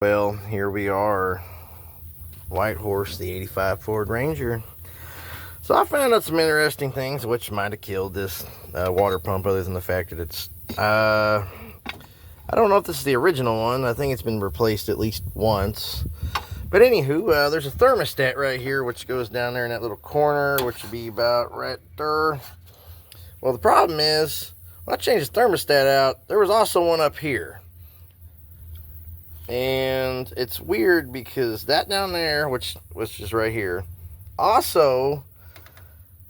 Well, here we are, White Horse, the 85 Ford Ranger. So I found out some interesting things which might have killed this water pump, other than the fact that it's, I don't know if this is the original one. I think it's been replaced at least once. But anywho, there's a thermostat right here, which goes down there in that little corner, which would be about right there. Well, the problem is, when I changed the thermostat out, there was also one up here. And it's weird because that down there, which is right here, also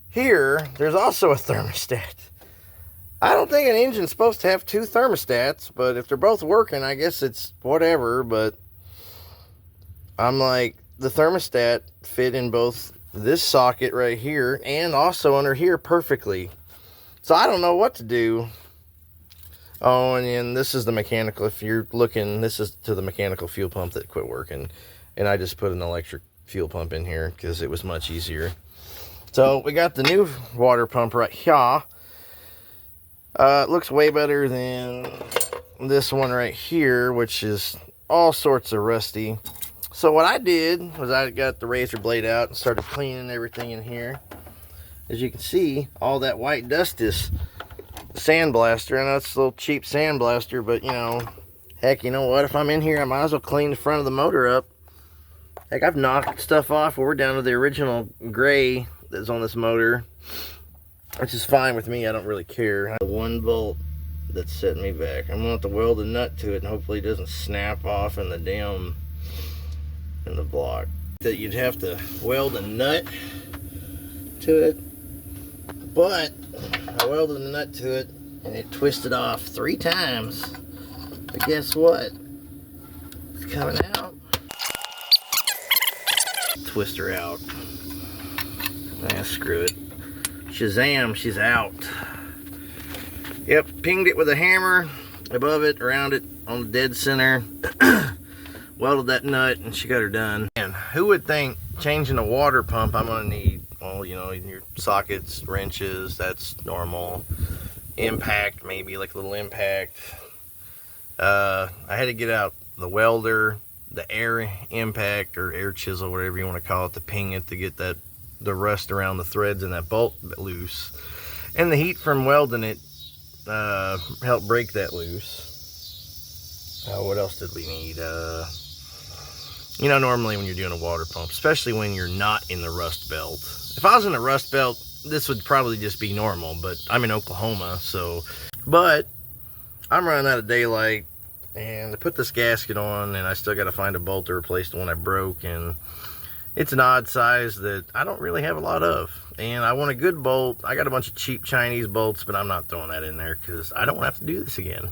here, there's also a thermostat. I don't think an engine's supposed to have two thermostats, but if they're both working, I guess it's whatever. But I'm like, the thermostat fit in both this socket right here and also under here perfectly. So I don't know what to do. Oh, and then this is the mechanical. If you're looking, this is to the mechanical fuel pump that quit working. And I just put an electric fuel pump in here because it was much easier. So we got the new water pump right here. It looks way better than this one right here, which is all sorts of rusty. So what I did was I got the razor blade out and started cleaning everything in here. As you can see, all that white dust is sandblaster. I know it's a little cheap sandblaster, but you know, heck, you know what? If I'm in here, I might as well clean the front of the motor up. Heck, I've knocked stuff off. We're down to the original gray that's on this motor, which is fine with me. I don't really care. The one bolt that's setting me back, I'm gonna have to weld a nut to it, and hopefully it doesn't snap off in the block. That you'd have to weld a nut to it, but I welded a nut to it and it twisted off 3 times. But guess what? It's coming out. Twist her out. Ah, screw it. Shazam, she's out. Yep, pinged it with a hammer above it, around it, on the dead center. Welded that nut and she got her done. And who would think changing a water pump I'm gonna need, well, you know, your sockets, wrenches, that's normal. Impact, maybe like a little impact. I had to get out the welder, the air impact or air chisel, whatever you want to call it, to ping it to get the rust around the threads and that bolt loose. And the heat from welding it helped break that loose. What else did we need? You know, normally when you're doing a water pump, especially when you're not in the rust belt. If I was in the rust belt, this would probably just be normal, but I'm in Oklahoma, so. But I'm running out of daylight, and I put this gasket on, and I still got to find a bolt to replace the one I broke, and it's an odd size that I don't really have a lot of. And I want a good bolt. I got a bunch of cheap Chinese bolts, but I'm not throwing that in there because I don't have to do this again.